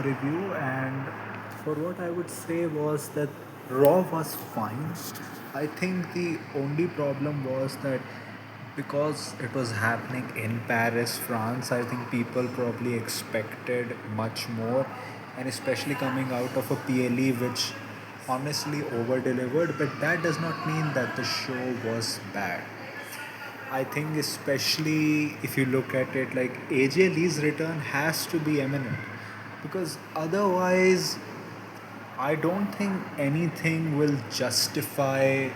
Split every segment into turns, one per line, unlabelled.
review, and for what I would say was that Raw was fine. I think the only problem was that because it was happening in Paris, France, I think people probably expected much more, and especially coming out of a PLE which honestly over delivered, but that does not mean that the show was bad. I think, especially if you look at it, like AJ Lee's return has to be eminent because otherwise, I don't think anything will justify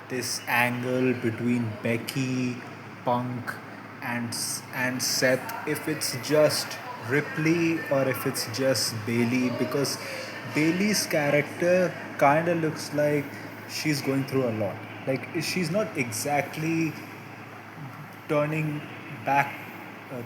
this angle between Becky, Punk, and Seth if it's just Ripley or if it's just Bailey, because Bailey's character kind of looks like she's going through a lot. Like she's not exactly turning back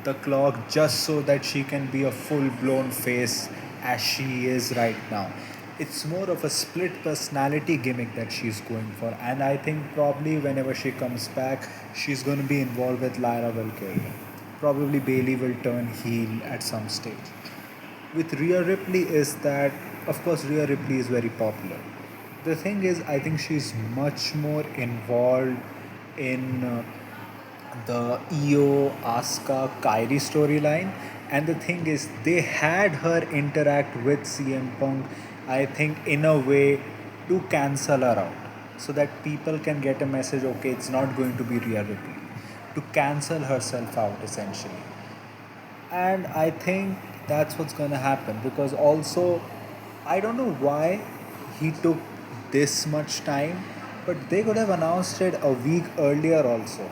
the clock just so that she can be a full blown face as she is right now. It's more of a split personality gimmick that she's going for, and I think probably whenever she comes back, she's going to be involved with Lyra Valkyria. Probably Bailey will turn heel at some stage. With Rhea Ripley is that, of course, Rhea Ripley is very popular. The thing is, I think she's much more involved in the EO, Asuka, Kyrie storyline. And the thing is, they had her interact with CM Punk, I think, in a way to cancel her out. So that people can get a message, okay, it's not going to be Rhea Ripley. To cancel herself out, essentially. And I think that's what's going to happen, because also I don't know why he took this much time, but they could have announced it a week earlier also,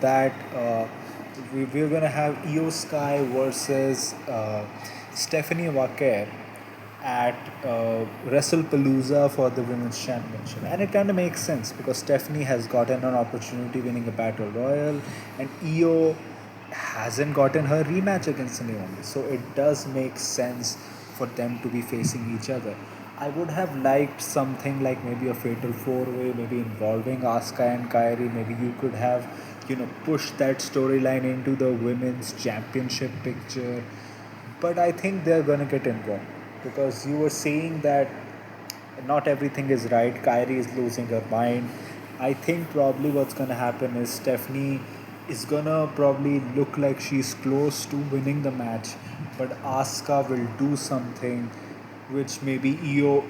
that we're going to have Io Sky versus Stephanie Wacker at WrestlePalooza for the Women's Championship. And it kind of makes sense because Stephanie has gotten an opportunity winning a Battle Royal, and Io hasn't gotten her rematch against Naomi. So it does make sense for them to be facing each other. I would have liked something like maybe a fatal four way, maybe involving Asuka and Kairi. Maybe you could have, pushed that storyline into the women's championship picture. But I think they're gonna get involved because you were saying that not everything is right. Kyrie is losing her mind. I think probably what's gonna happen is Stephanie is gonna probably look like she's close to winning the match, but Asuka will do something which maybe EO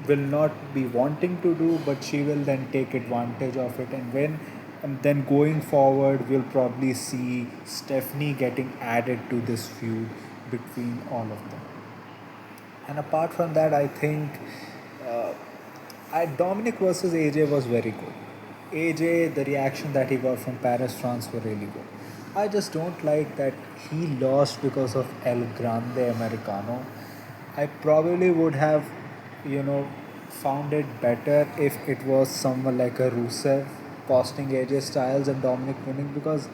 will not be wanting to do, but she will then take advantage of it. And then going forward, we'll probably see Stephanie getting added to this feud between all of them. And apart from that, I think uh, Dominic versus AJ was very good. AJ, the reaction that he got from Paris, France were really good. I just don't like that he lost because of El Grande Americano. I probably would have, found it better if it was someone like a Rusev costing AJ Styles and Dominic winning, because,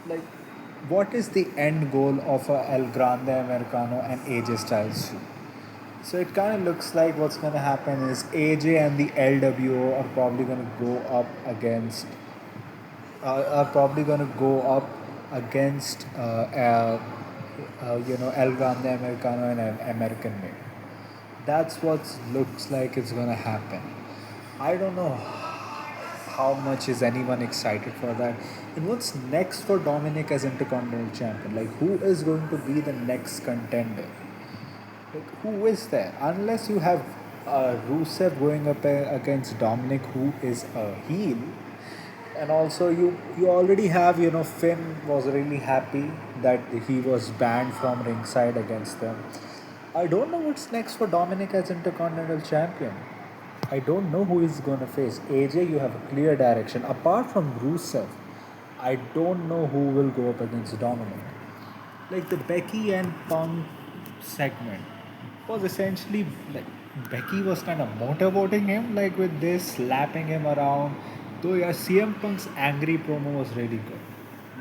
like, what is the end goal of a El Grande Americano and AJ Styles feud? So it kind of looks like what's going to happen is AJ and the LWO are probably going to go up against El Grande Americano and American Made. That's what looks like it's going to happen. I don't know how much is anyone excited for that. And what's next for Dominic as Intercontinental Champion? Like, who is going to be the next contender? Like, who is there? Unless you have Rusev going up against Dominic, who is a heel, and also you already have, Finn was really happy that he was banned from ringside against them. I don't know what's next for Dominic as Intercontinental Champion. I don't know who he's gonna face. AJ, you have a clear direction. Apart from Rusev, I don't know who will go up against Dominic. Like the Becky and Punk segment was essentially like Becky was kind of motorboating him, like with this, slapping him around. Though yeah, CM Punk's angry promo was really good.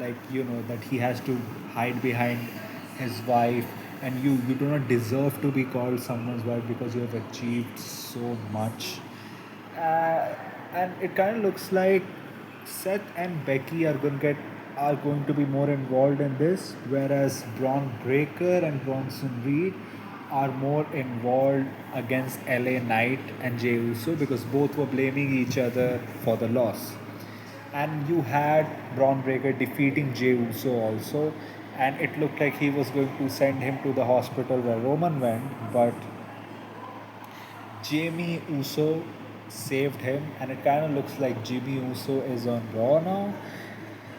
Like, that he has to hide behind his wife, and you do not deserve to be called someone's wife because you have achieved so much. Uh, and it kind of looks like Seth and Becky are going to get are going to be more involved in this, whereas Braun Breaker and Bronson Reed are more involved against LA Knight and Jey Uso because both were blaming each other for the loss. And you had Braun Breaker defeating Jey Uso also, and it looked like he was going to send him to the hospital where Roman went, but Jamie Uso saved him, and it kind of looks like Jimmy Uso is on Raw now.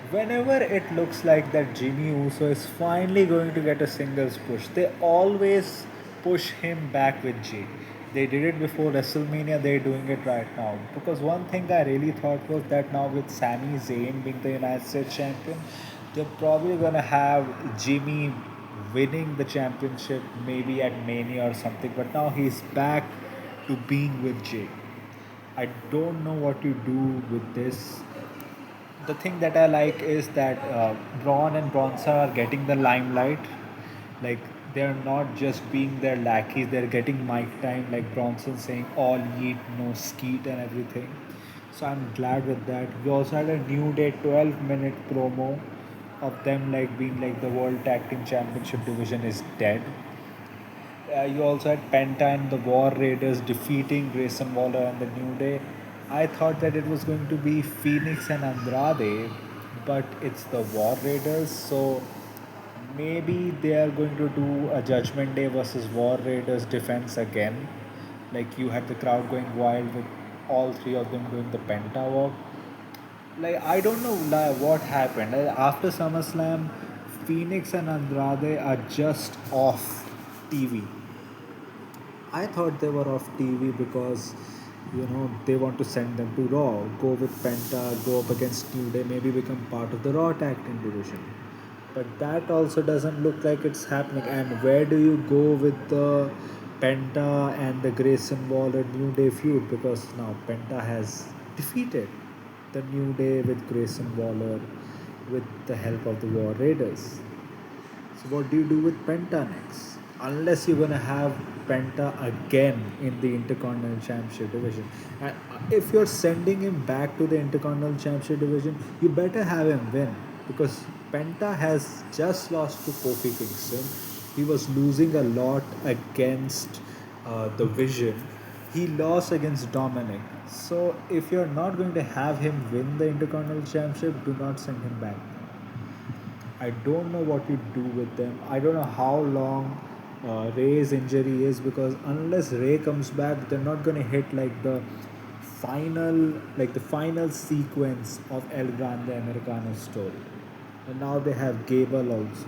Whenever it looks like that Jimmy Uso is finally going to get a singles push, they always push him back with Jay. They did it before WrestleMania, they're doing it right now. Because one thing I really thought was that now with Sami Zayn being the United States champion, they're probably gonna have Jimmy winning the championship maybe at Mania or something, but now he's back to being with Jay. I don't know what you do with this. The thing that I like is that Braun and Bronson are getting the limelight. Like they're not just being their lackeys; they're getting mic time. Like Bronson saying "all yeet, no skeet" and everything. So I'm glad with that. We also had a New Day 12-minute promo of them like being like the World Tag Team Championship division is dead. You also had Penta and the War Raiders defeating Grayson Waller and the New Day. I thought that it was going to be Phoenix and Andrade, but it's the War Raiders. So maybe they are going to do a Judgment Day versus War Raiders defense again. Like you had the crowd going wild with all three of them doing the Penta walk. Like I don't know like, what happened after SummerSlam. Phoenix and Andrade are just off TV. I thought they were off TV because they want to send them to Raw, go with Penta, go up against New Day, maybe become part of the Raw Tag Team division. But that also doesn't look like it's happening. And where do you go with the Penta and the Grayson Waller New Day feud? Because now Penta has defeated the New Day with Grayson Waller with the help of the War Raiders. So what do you do with Penta next? Unless you're gonna have Penta again in the Intercontinental Championship division, and if you're sending him back to the Intercontinental Championship division, you better have him win because Penta has just lost to Kofi Kingston. He was losing a lot against the Vision. He lost against Dominic. So if you're not going to have him win the Intercontinental Championship, do not send him back. I don't know what you do with them. I don't know how long Ray's injury is because unless Ray comes back, they're not going to hit like the final sequence of El Grande Americano story. And now they have Gable also.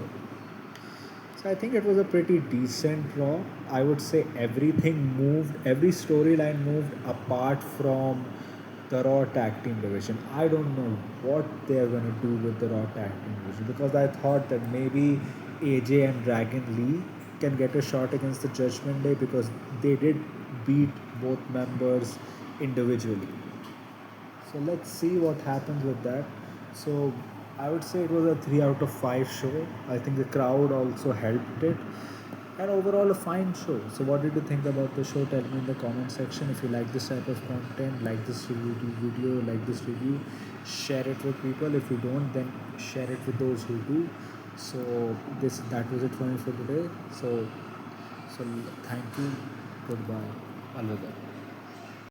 So I think it was a pretty decent Raw. I would say everything moved, every storyline moved apart from the Raw Tag Team division. I don't know what they are going to do with the Raw Tag Team division because I thought that maybe AJ and Dragon Lee can get a shot against the Judgment Day because they did beat both members individually. So let's see what happens with that. So I would say it was a 3 out of 5 show. I think the crowd also helped it. And overall a fine show. So what did you think about the show? Tell me in the comment section. If you like this type of content, like this video, like this review, share it with people. If you don't, then share it with those who do. So that was it for me for today. So thank you. Goodbye. Alvida.